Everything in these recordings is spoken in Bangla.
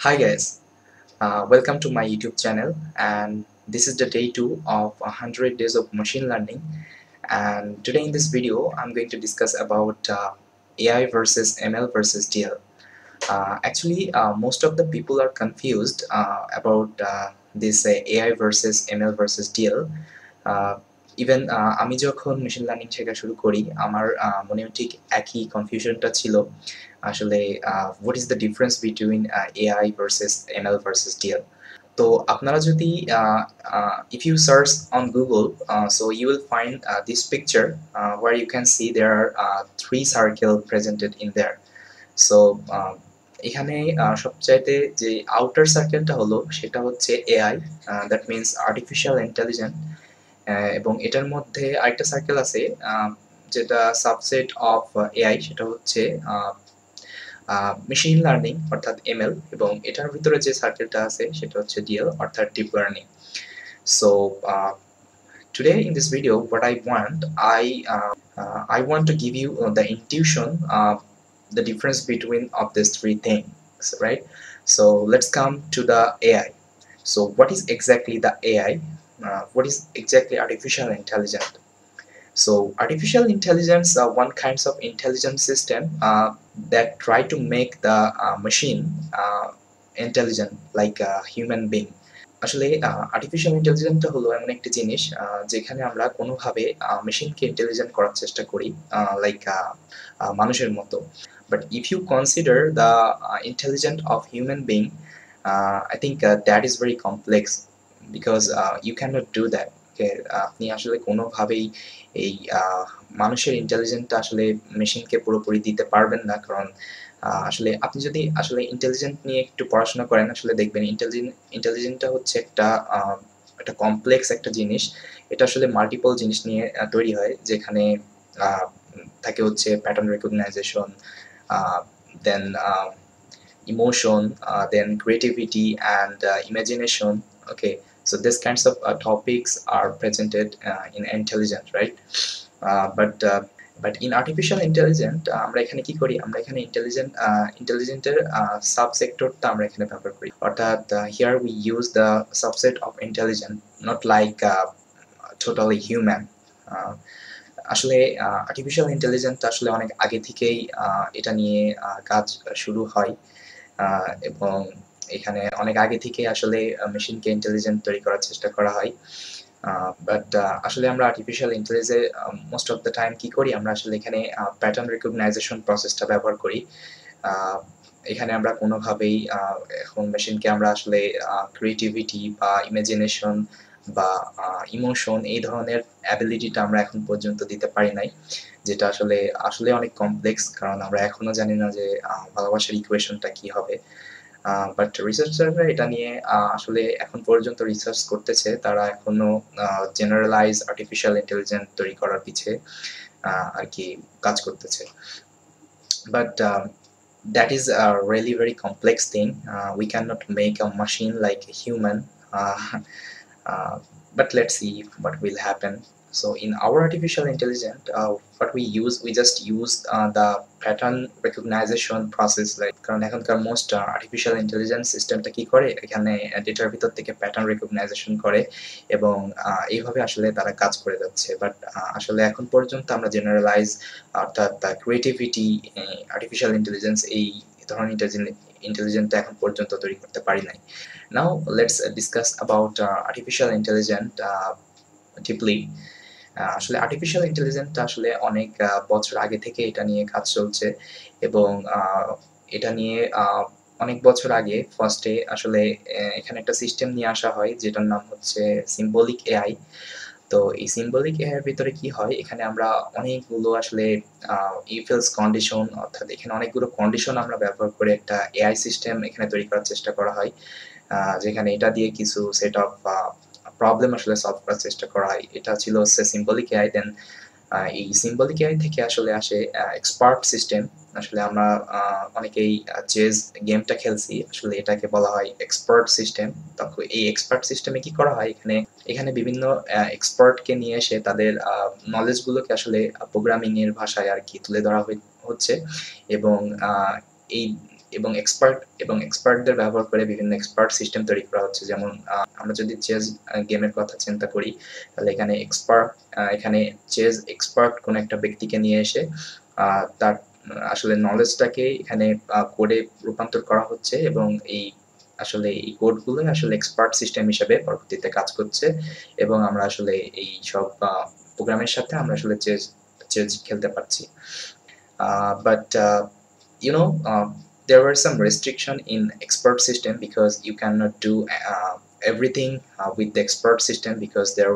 Hi guys, welcome to my YouTube channel, and this is the day 2 of 100 days of machine learning. And today in this video I'm going to discuss about AI versus ML versus DL. Actually, most of the people are confused about this AI versus ML versus DL. Even আমি যখন মেশিন লার্নিং শেখা শুরু করি আমার মনেও ঠিক একই কনফিউশনটা ছিল আসলে what is the difference between AI versus ML versus DL. তো আপনারা যদি if you search on Google, so you will find this picture where you can see there are three circles presented in there. So এখানে সবচাইতে যে আউটার সার্কেলটা হলো সেটা হচ্ছে AI, that means artificial intelligence, এবং এটার মধ্যে আরেকটা সার্কেল আছে যেটা সাবসেট অফ এআই, সেটা হচ্ছে মেশিন লার্নিং অর্থাৎ এমএল, এবং এটার ভিতরে যে সার্কেলটা আছে সেটা হচ্ছে ডিএল অর্থাৎ deep learning. So today in this video what I want to give you the intuition, the difference between of these three things, right? So let's come to the AI. So what is exactly the AI? What is exactly artificial intelligence? So artificial intelligence are one kinds of intelligent system that try to make the machine intelligent like a human being. আসলে আর্টিফিশিয়াল ইন্টেলিজেন্সটা হলো এমন একটি জিনিস যেখানে আমরা কোনোভাবে মেশিনকে ইন্টেলিজেন্ট করার চেষ্টা করি লাইক মানুষের মতো। But if you consider the intelligent of human being, I think that is very complex because you cannot do that. আপনি আসলে কোনোভাবেই এই মানুষের ইন্টেলিজেন্টটা আসলে মেশিনকে পুরোপুরি দিতে পারবেন না, কারণ আসলে আপনি যদি আসলে ইন্টেলিজেন্ট নিয়ে একটু পড়াশোনা করেন আসলে দেখবেন ইন্টেলিজেন্টটা হচ্ছে একটা কমপ্লেক্স একটা জিনিস। এটা আসলে মাল্টিপল জিনিস নিয়ে তৈরি হয়, যেখানে থাকে হচ্ছে pattern recognition, then emotion, then creativity and imagination. Okay, so these kinds of topics are presented in intelligence, right? But in artificial intelligence আমরা এখানে কি করি, আমরা এখানে ইন্টেলিজেন্টের সাবসেক্টরটা আমরা এখানে ব্যবহার করি, অর্থাৎ here we use the subset of intelligence, not like totally human. আসলে আর্টিফিশিয়াল ইন্টেলিজেন্স আসলে অনেক আগে থেকেই এটা নিয়ে কাজ শুরু হয়, এবং এখানে অনেক আগে থেকে আসলে মেশিনকে ইন্টেলিজেন্ট তৈরি করার চেষ্টা করা হয়। বাট আসলে আমরা আর্টিফিশিয়াল ইন্টেলিজেন্সে মোস্ট অফ দ্য টাইম কি করি, আমরা আসলে এখানে প্যাটার্ন রেকগনাইজেশন প্রসেসটা ব্যবহার করি। এখানে আমরা কোনোভাবেই এখন মেশিনকে আমরা আসলে ক্রিয়েটিভিটি বা ইমাজিনেশন বা ইমোশন এই ধরনের অ্যাবিলিটিটা আমরা এখন পর্যন্ত দিতে পারি নাই, যেটা আসলে অনেক কমপ্লেক্স, কারণ আমরা এখনো জানি না যে ভালোবাসার ইকুয়েশনটা কি হবে। বাট রিসার্চাররা এটা নিয়ে আসলে এখন পর্যন্ত রিসার্চ করতেছে, তারা এখনো জেনারেলাইজ আর্টিফিশিয়াল ইন্টেলিজেন্স তৈরি করার পিছে আর কি কাজ করতেছে। But that is a really very complex thing. We cannot make a machine like a human, but let's see what will happen. So in our artificial intelligence, what we just use the pattern recognition process, like কারণ এখনকার মোস্ট আর্টিফিশিয়াল ইন্টেলিজেন্স সিস্টেমটা কি করে, এখানে ডেটার ভিতর থেকে প্যাটার্ন রেকগনাইজেশন করে এবং এইভাবে আসলে তারা কাজ করে যাচ্ছে। বাট আসলে এখন পর্যন্ত আমরা জেনারেলাইজ অর্থাৎ ক্রিয়েটিভিটি, আর্টিফিশিয়াল ইন্টেলিজেন্স এই ধরনের ইন্টেলিজেন্সটা এখন পর্যন্ত তৈরি করতে পারি নাই। Now let's discuss about artificial intelligence deeply. আসলে আর্টিফিশিয়াল ইন্টেলিজেন্সটা আসলে অনেক বছর আগে থেকে এটা নিয়ে কাজ চলছে, এবং এটা নিয়ে অনেক বছর আগে ফার্স্টে আসলে এখানে একটা সিস্টেম নিয়ে আসা হয় যেটার নাম হচ্ছে সিম্বলিক এআই। তো এই সিম্বলিক এআই এর ভিতরে কি হয়, এখানে আমরা অনেকগুলো আসলে ইফ এলস কন্ডিশন, অর্থাৎ এখানে অনেকগুলো কন্ডিশন আমরা ব্যবহার করে একটা এআই সিস্টেম এখানে তৈরি করার চেষ্টা করা হয়, যেখানে এটা দিয়ে কিছু সেট অফ প্রবলেম আসলে সলভ করার চেষ্টা করা হয়। এটা ছিল হচ্ছে সিম্বলিক এআই। দেন এই সিম্বলিক এআই থেকে আসলে আসে এক্সপার্ট সিস্টেম। আসলে আমরা অনেকেই চেস গেমটা খেলছি, আসলে এটাকে বলা হয় এক্সপার্ট সিস্টেম। তখন এই এক্সপার্ট সিস্টেমে কি করা হয়, এখানে বিভিন্ন এক্সপার্টকে নিয়ে এসে তাদের নলেজগুলোকে আসলে প্রোগ্রামিং এর ভাষায় আর কি তুলে ধরা হচ্ছে, এবং এই এবং এক্সপার্টদের ব্যবহার করে বিভিন্ন এক্সপার্ট সিস্টেম তৈরি করা হচ্ছে। যেমন আমরা যদি চেস গেমের কথা চিন্তা করি, তাহলে এখানে চেস এক্সপার্ট কোনো একটা ব্যক্তিকে নিয়ে এসে তার আসলে নলেজটাকে এখানে কোডে রূপান্তর করা হচ্ছে, এবং আসলে এই কোডগুলো আসলে এক্সপার্ট সিস্টেম হিসেবে পরবর্তীতে কাজ করছে, এবং আমরা আসলে এই সব প্রোগ্রামের সাথে আমরা আসলে চেস খেলতে পারছি। But there were some restriction in expert system, because you cannot do everything with the expert system, because there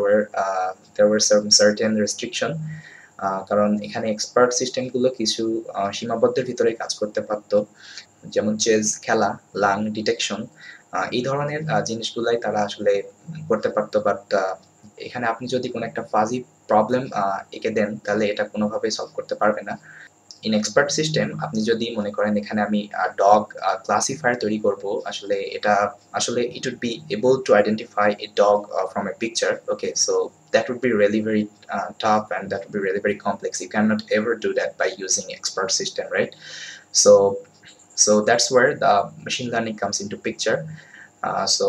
were some certain restriction. কারণ এখানে এক্সপার্ট সিস্টেমগুলো কিছু সীমাবদ্ধের ভিতরে কাজ করতে পারতো, যেমন চেস খেলা, লাং ডিটেকশন, এই ধরনের জিনিসগুলাই তারা আসলে করতে পারতো। বাট এখানে আপনি যদি কোনো একটা ফাজি প্রবলেম এঁকে দেন, তাহলে এটা কোনোভাবেই সলভ করতে পারবে না। ইন এক্সপার্ট সিস্টেম আপনি যদি মনে করেন এখানে আমি ডগ ক্লাসিফায়ার তৈরি করব, আসলে it would be able to identify a dog from a picture. Okay, so that would be really very tough, and that would be really very complex. You cannot ever do that by using expert system, right? So that's where the machine learning comes into picture. So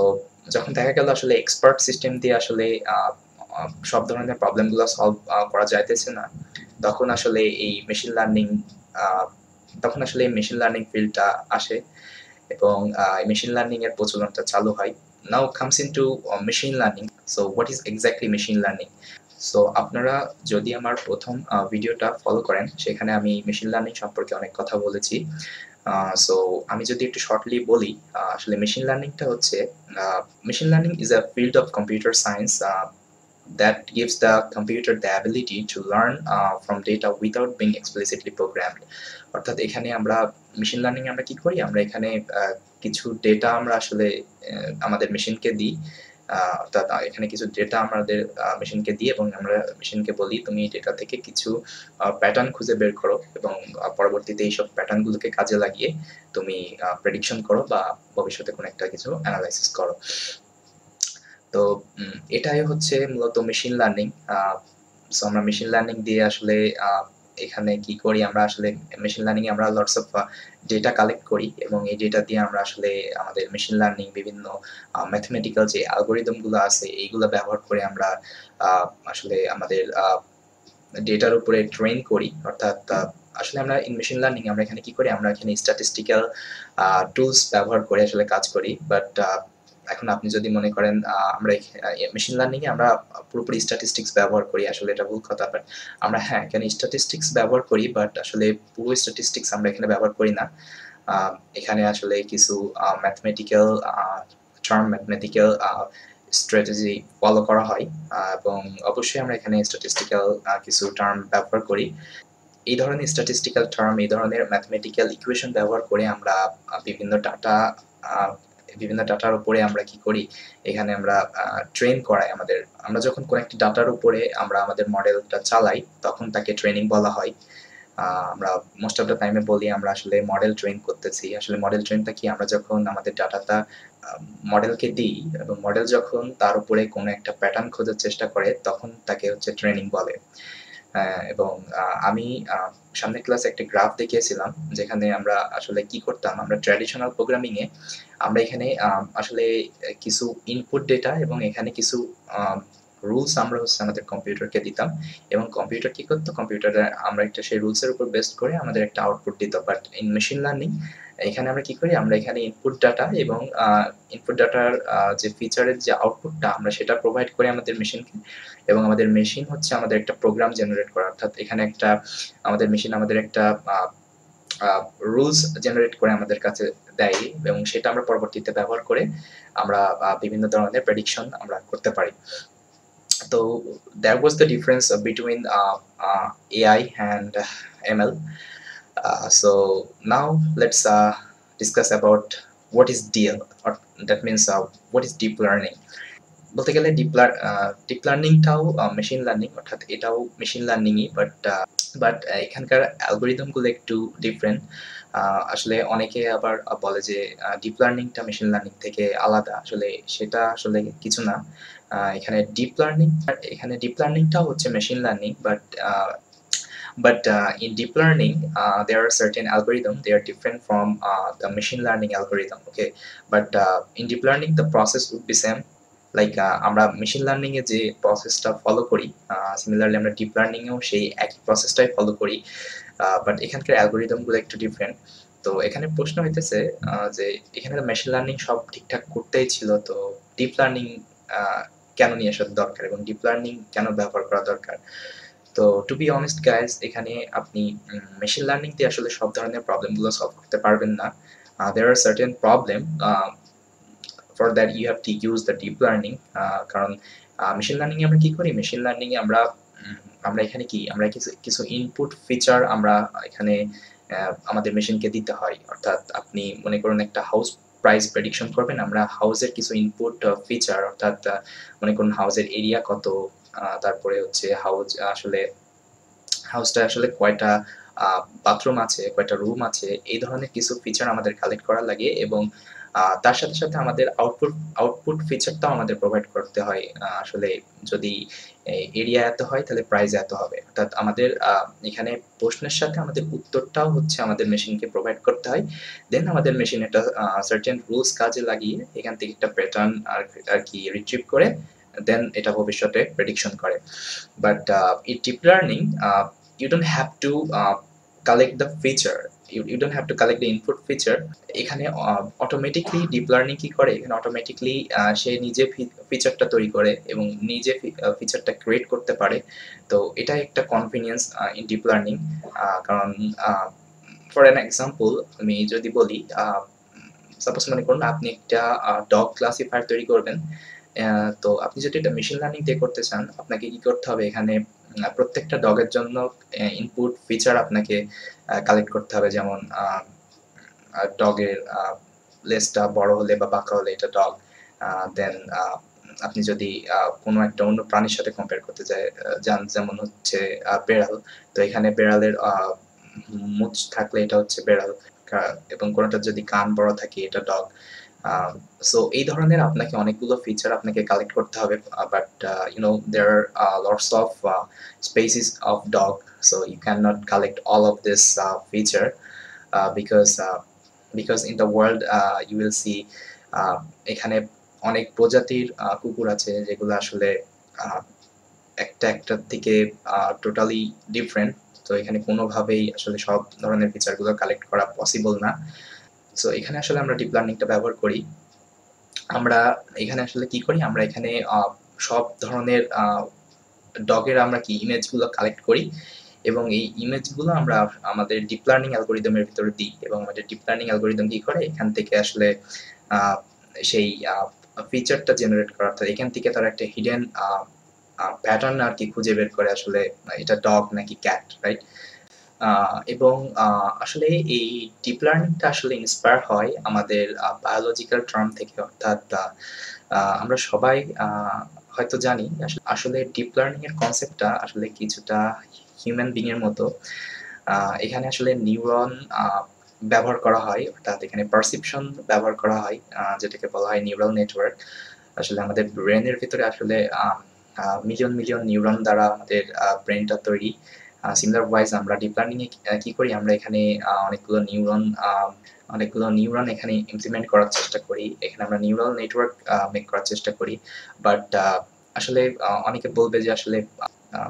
যখন দেখা গেল আসলে এক্সপার্ট সিস্টেম দিয়ে আসলে সব ধরনের প্রবলেমগুলো সলভ করা যাইতেছে না, তখন আসলে এই মেশিন লার্নিং ফিল্ডটা আসে, এবং মেশিন লার্নিং এর প্রচলনটা চালু হয়। নাও comes into machine learning. So what is exactly machine learning? So আপনারা যদি আমার প্রথম ভিডিওটা ফলো করেন, সেখানে আমি মেশিন লার্নিং সম্পর্কে অনেক কথা বলেছি। সো আমি যদি একটু শর্টলি বলি, আসলে মেশিন লার্নিংটা হচ্ছে, machine learning is a field of computer science that gives the computer the ability to learn from data without being explicitly programmed. অর্থাৎ এখানে আমরা মেশিন লার্নিং আমরা কি করি, আমরা এখানে কিছু ডেটা আমরা আসলে আমাদের মেশিনকে দিই, অর্থাৎ এখানে কিছু ডেটা আমাদের মেশিনকে দিই, এবং আমরা মেশিনকে বলি তুমি এই ডেটা থেকে কিছু প্যাটার্ন খুঁজে বের করো, এবং পরবর্তীতে এইসব প্যাটার্নগুলোকে কাজে লাগিয়ে তুমি প্রেডিকশন করো বা ভবিষ্যতে কোনো একটা কিছু অ্যানালাইসিস করো। তো এটাই হচ্ছে মূলত মেশিন লার্নিং। সো আমরা মেশিন লার্নিং দিয়ে আসলে এখানে কি করি, আমরা আসলে মেশিন লার্নিং এ আমরা লটস অফ ডেটা কালেক্ট করি, এবং এই ডেটা দিয়ে আমরা আসলে আমাদের মেশিন লার্নিং বিভিন্ন ম্যাথমেটিক্যাল যে অ্যালগরিদমগুলো আছে এইগুলো ব্যবহার করে আমরা আসলে আমাদের ডেটার উপরে ট্রেন করি। অর্থাৎ আসলে আমরা ইন মেশিন লার্নিং আমরা এখানে কি করি, আমরা এখানে স্ট্যাটিস্টিক্যাল টুলস ব্যবহার করে আসলে কাজ করি। বাট এখন আপনি যদি মনে করেন আমরা মেশিন লার্নিং এ আমরা পুরোপুরি স্ট্যাটিস্টিক্স ব্যবহার করি, আসলে এটা ভুল কথা। বাট আমরা এখানে স্ট্যাটিস্টিক্স ব্যবহার করি, বাট আসলে পুরো স্ট্যাটিস্টিক্স আমরা এখানে ব্যবহার করি না। এখানে আসলে কিছু mathematical term, mathematical strategy follow করা হয়, এবং অবশ্যই আমরা এখানে স্ট্যাটিস্টিক্যাল কিছু টার্ম ব্যবহার করি। এই ধরনের স্ট্যাটিস্টিক্যাল টার্ম, এই ধরনের ম্যাথমেটিক্যাল ইকুয়েশন ব্যবহার করে আমরা বিভিন্ন ডাটার উপরে আমরা কি করি, এখানে আমরা ট্রেন করাই আমরা যখন কোনো একটা ডাটার উপরে আমরা আমাদের মডেলটা চালাই, তখন তাকে ট্রেনিং বলা হয়। আমরা মোস্ট অফ দ্য টাইমে বলি আমরা আসলে মডেল ট্রেন করতেছি। আসলে মডেল ট্রেনটা কি, আমরা যখন আমাদের ডাটাটা মডেলকে দিই, এবং মডেল যখন তার উপরে কোনো একটা প্যাটার্ন খোঁজার চেষ্টা করে, তখন তাকে হচ্ছে ট্রেনিং বলে। এবং আমি সামনের ক্লাসে একটা গ্রাফ দেখিয়েছিলাম, যেখানে আমরা আসলে কি করতাম, আমরা ট্র্যাডিশনাল প্রোগ্রামিং এ আমরা এখানে আসলে কিছু ইনপুট ডেটা এবং এখানে কিছু রুলস আমরা হচ্ছে আমাদের কম্পিউটারকে দিতাম, এবং কম্পিউটার কি করতো, কম্পিউটারে আমরা একটা সেই রুলসের উপর বেস্ট করে আমাদের একটা আউটপুট দিত। বাট ইন মেশিন লার্নিং এখানে আমরা কি করি, আমরা এখানে ইনপুট ডাটা এবং ইনপুট ডাটার যে ফিচারের যে আউটপুটটা আমরা সেটা প্রোভাইড করি আমাদের মেশিনকে, এবং আমাদের মেশিন হচ্ছে আমাদের একটা প্রোগ্রাম জেনারেট করা। অর্থাৎ এখানে আমাদের মেশিন আমাদের একটা রুলস জেনারেট করে আমাদের কাছে দেয়, এবং সেটা আমরা পরবর্তীতে ব্যবহার করে আমরা বিভিন্ন ধরনের প্রেডিকশন আমরা করতে পারি। তো that was the difference between AI and ML. So now let's discuss about what is DL, or that means what is deep learning. বলতে গেলে ডিপ লার্নিংটাও মেশিন লার্নিং, অর্থাৎ এটাও মেশিন লার্নিংই, বাট এখানকার অ্যালগোরিদমগুলো একটু ডিফারেন্ট। আসলে অনেকে আবার বলে যে ডিপ লার্নিংটা মেশিন লার্নিং থেকে আলাদা, আসলে সেটা আসলে কিছু না। এখানে ডিপ লার্নিংটাও হচ্ছে machine learning, but But in deep learning, there are certain algorithms, they are different from the machine learning algorithm. Okay, but in deep learning the process would be same. Like আমরা মেশিন লার্নিং এ যে প্রসেসটা ফলো করি, সিমিলারলি আমরা ডিপ লার্নিং এও সেই একই প্রসেসটাই ফলো করি, বাট এখানকার অ্যালগোরিদমগুলো একটু ডিফারেন্ট। তো এখানে প্রশ্ন হইতেছে যে এখানে তো মেশিন লার্নিং সব ঠিকঠাক করতেই ছিল, তো ডিপ লার্নিং কেন নিয়ে আসা দরকার এবং ডিপ লার্নিং কেন ব্যবহার করা দরকার? তো টু বি অনেস্ট গাইজ, এখানে আপনি মেশিন লার্নিং দিয়ে আসলে সব ধরনের প্রবলেমগুলো সলভ করতে পারবেন না। there are certain problem for that you have to use the deep learning, কারণ মেশিন লার্নিং এ আমরা কি করি, মেশিন লার্নিং এ আমরা আমরা এখানে কি আমরা কিছু কিছু ইনপুট ফিচার আমরা এখানে আমাদের মেশিনকে দিতে হয়। অর্থাৎ আপনি মনে করুন একটা হাউস প্রাইস প্রেডিকশন করবেন, আমরা হাউসের কিছু ইনপুট ফিচার, অর্থাৎ মনে করুন হাউসের এরিয়া কত, তারপরে হচ্ছে হাউসটা আসলে কয়টা বাথরুম আছে, কয়টা রুম আছে, এই ধরনের কিছু ফিচার আমাদের কালেক্ট করা লাগে এবং তার সাথে সাথে আমাদের আউটপুট ফিচারটাও আমাদের প্রোভাইড করতে হয়। আসলে যদি এরিয়া এত হয় তাহলে প্রাইস এত হবে, অর্থাৎ আমাদের এখানে প্রশ্নের সাথে আমাদের উত্তরটাও হচ্ছে আমাদের মেশিনকে প্রোভাইড করতে হয়। দেন আমাদের মেশিন একটা সার্টেন রুলস কাজে লাগিয়ে এখান থেকে একটা প্যাটার্ন আর কি রিট্রিভ করে দেন এটা ভবিষ্যতে প্রেডিকশন করে। But in deep learning you don't have to collect the feature, you don't have to collect the input feature. এখানে অটোমেটিকলি ডিপ লার্নিং কি করে, এখানে অটোমেটিকলি সে নিজে ফিচারটা তৈরি করে এবং নিজে ফিচারটা ক্রিয়েট করতে পারে। তো এটা একটা কনভিনিয়েন্স ইন ডিপ লার্নিং। কারণ ফর অ্যান এক্সাম্পল আমি যদি বলি, সাপোজ মনে করুন আপনি একটা ডগ ক্লাসিফায়ার তৈরি করবেন। তো আপনি যদি এটা মেশিন লার্নিং দিয়ে করতে চান, আপনাকে কি করতে হবে, এখানে প্রত্যেকটা ডগের জন্য ইনপুট ফিচার আপনাকে কালেক্ট করতে হবে। যেমন ডগের লেজটা বড় হলে বা বাঁকা হলে এটা ডগ। দেন আপনি যদি কোনো একটা অন্য প্রাণীর সাথে কম্পেয়ার করতে যান, যেমন হচ্ছে বেড়াল, তো এখানে বেড়ালের মুচ থাকলে এটা হচ্ছে বেড়াল, এবং কোনোটা যদি কান বড় থাকে এটা ডগ। সো এই ধরনের আপনাকে অনেকগুলো ফিচার আপনাকে কালেক্ট করতে হবে, but there are lots of species of dog, so you cannot collect all of this feature, because in the world you will see এখানে অনেক প্রজাতির কুকুর আছে যেগুলো আসলে একটার থেকে টোটালি ডিফারেন্ট। তো এখানে কোনোভাবেই আসলে সব ধরনের ফিচারগুলো কালেক্ট করা পসিবল না। সো এখানে আসলে আমরা ডিপ লার্নিংটা ব্যবহার করি। আমরা এখানে আসলে কি করি, আমরা এখানে সব ধরনের ডগের আমরা কি ইমেজগুলো কালেক্ট করি এবং এই ইমেজগুলো আমরা আমাদের ডিপ লার্নিং অ্যালগোরিদমের ভিতরে দিই এবং আমাদের ডিপ লার্নিং অ্যালগোরিদম কি করে, এখান থেকে আসলে সেই ফিচারটা জেনারেট করা, অর্থাৎ এখান থেকে তারা একটা হিডেন প্যাটার্ন আর কি খুঁজে বের করে আসলে এটা ডগ নাকি ক্যাট, রাইট? এবং আসলে এই ডিপ লার্নিংটা আসলে ইন্সপায়ার হয় আমাদের বায়োলজিক্যাল টার্ম থেকে, অর্থাৎ আমরা সবাই হয়তো জানি আসলে ডিপ লার্নিং এর কনসেপ্টটা আসলে কিছুটা হিউম্যান বিং এর মতো। এখানে আসলে নিউরন ব্যবহার করা হয়, অর্থাৎ এখানে পারসেপশন ব্যবহার করা হয়, যেটাকে বলা হয় নিউরাল নেটওয়ার্ক। আসলে আমাদের ব্রেনের ভিতরে আসলে মিলিয়ন মিলিয়ন নিউরন দ্বারা আমাদের ব্রেনটা তৈরি। সিমিলার ওয়াইজ আমরা ডিপ লার্নিং এ কি করি, আমরা এখানে অনেকগুলো নিউরন এখানে ইমপ্লিমেন্ট করার চেষ্টা করি, এখানে আমরা নিউরাল নেটওয়ার্ক মেক করার চেষ্টা করি। বাট আসলে অনেকে বলবে যে আসলে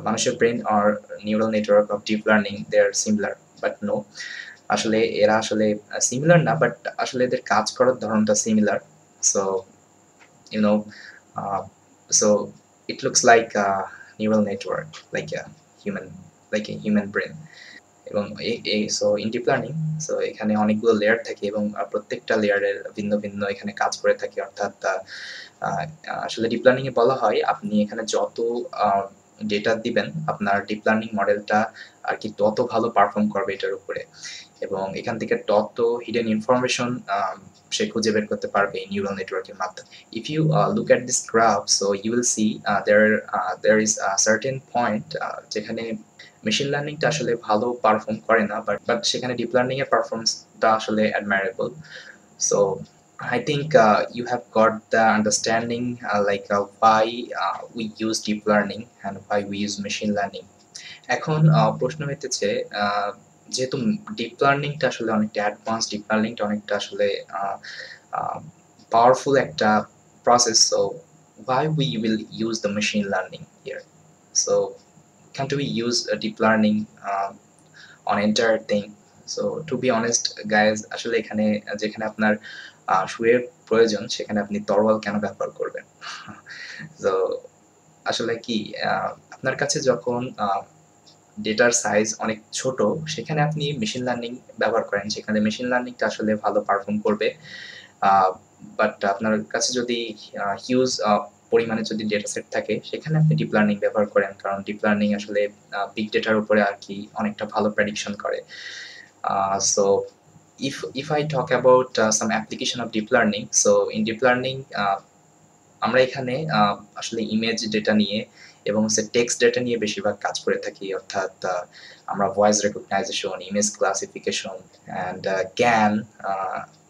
মানুষের ব্রেন আর neural network of deep learning they are similar, but no, আসলে এরা আসলে সিমিলার না, বাট আসলে এদের কাজ করার ধরনটা similar. So you know so it looks like a neural network, like a human brain. এবং so in deep learning so এখানে অনেকগুলো লেয়ার থাকে এবং প্রত্যেকটা লেয়ারের ভিন্ন ভিন্ন এখানে কাজ করে থাকে। অর্থাৎ আসলে ডিপ লার্নিং এ বলা হয় আপনি এখানে যত ডেটা দিবেন আপনার ডিপ লার্নিং মডেলটা আর কি তত ভালো পারফর্ম করবে এটার উপরে, এবং এখান থেকে তত হিডেন ইনফরমেশন সে খুঁজে বের করতে পারবে এই নিউরাল নেটওয়ার্কের মাধ্যমে। If you look at this graph, so you will see there is a certain point যেখানে মেশিন লার্নিংটা আসলে ভালো পারফর্ম করে না, বাট সেখানে ডিপ লার্নিং এর পারফরম্যান্সটা আসলে admirable. So I think you have got the understanding why we use deep learning and why we use machine learning. এখন প্রশ্ন হইতেছে, যেহেতু ডিপ লার্নিংটা আসলে অনেকটা অ্যাডভান্স, ডিপ লার্নিংটা অনেকটা আসলে পাওয়ারফুল একটা process, so why we will use the machine learning here? So can't we use deep learning on entire thing? So to be honest guys, আসলে এখানে যেখানে আপনার সুয়ের প্রয়োজন সেখানে আপনি তরোয়াল কেন ব্যবহার করবেন? তো আসলে কি, আপনার কাছে যখন ডেটার সাইজ অনেক ছোট, সেখানে আপনি মেশিন লার্নিং ব্যবহার করেন, সেখানে মেশিন লার্নিংটা আসলে ভালো পারফর্ম করবে। বাট আপনার কাছে যদি হিউজ পরিমাণে যদি ডেটা সেট থাকে, সেখানে আপনি ডিপ লার্নিং ব্যবহার করেন, কারণ ডিপ লার্নিং আসলে বিগ ডেটার উপরে আর কি অনেকটা ভালো প্রেডিকশন করে। So if I talk about some application of deep learning, so in deep learning আমরা এখানে আসলে ইমেজ ডেটা নিয়ে এবং টেক্সট ডেটা নিয়ে বেশিরভাগ কাজ করে থাকি, অর্থাৎ আমরা voice recognition, image classification and জ্ঞান,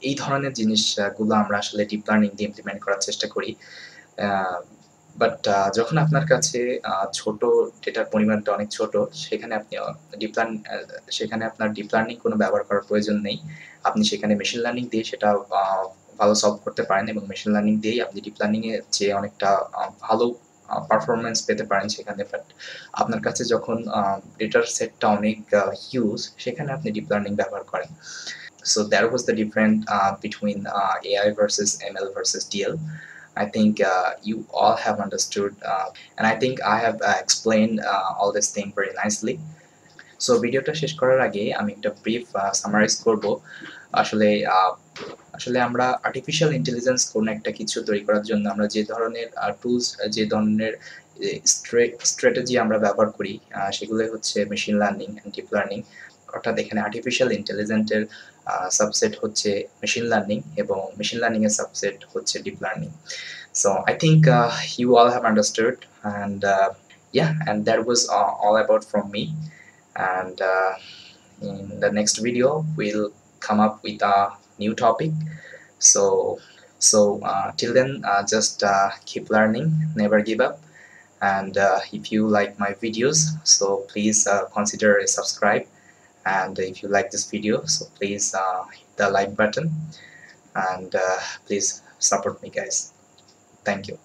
এই ধরনের জিনিসগুলো আমরা আসলে ডিপ লার্নিং দিয়ে ইমপ্লিমেন্ট করার চেষ্টা করি। বাট যখন আপনার কাছে ছোট ডেটার পরিমাণটা অনেক ছোট, সেখানে আপনি সেখানে আপনার ডিপ লার্নিং কোনো ব্যবহার করার প্রয়োজন নেই। আপনি সেখানে মেশিন লার্নিং দিয়ে সেটা ভালো সলভ করতে পারেন, এবং মেশিন লার্নিং দিয়েই আপনি ডিপ লার্নিং এর চেয়ে অনেকটা ভালো পারফরমেন্স পেতে পারেন সেখানে। বাট আপনার কাছে যখন ডেটার সেটটা অনেক হিউজ, সেখানে আপনি ডিপ লার্নিং ব্যবহার করেন। So that was the difference between AI versus ML versus DL. I think you all have understood, and I think I have explained all this thing very nicely. So ভিডিওটা শেষ করার আগে আমি একটা ব্রিফ সামারাইজ করব। আসলে আসলে আমরা আর্টিফিশিয়াল ইন্টেলিজেন্স কোনো একটা কিছু তৈরি করার জন্য আমরা যে ধরনের টুলস, যে ধরনের স্ট্র্যাটেজি আমরা ব্যবহার করি, সেগুলোই হচ্ছে machine learning and deep learning. অর্থাৎ এখানে আর্টিফিশিয়াল ইন্টেলিজেন্সের সাবসেট হচ্ছে মেশিন লার্নিং, এবং মেশিন লার্নিং এর সাবসেট হচ্ছে deep learning. So I think you all have understood, and yeah, and that was all about from me. And in the next video we'll come up with a new topic. So till then, just keep learning, never give up. And if you like my videos, so please consider a subscribe. And if you like this video, so please hit the like button, and please support me guys. Thank you.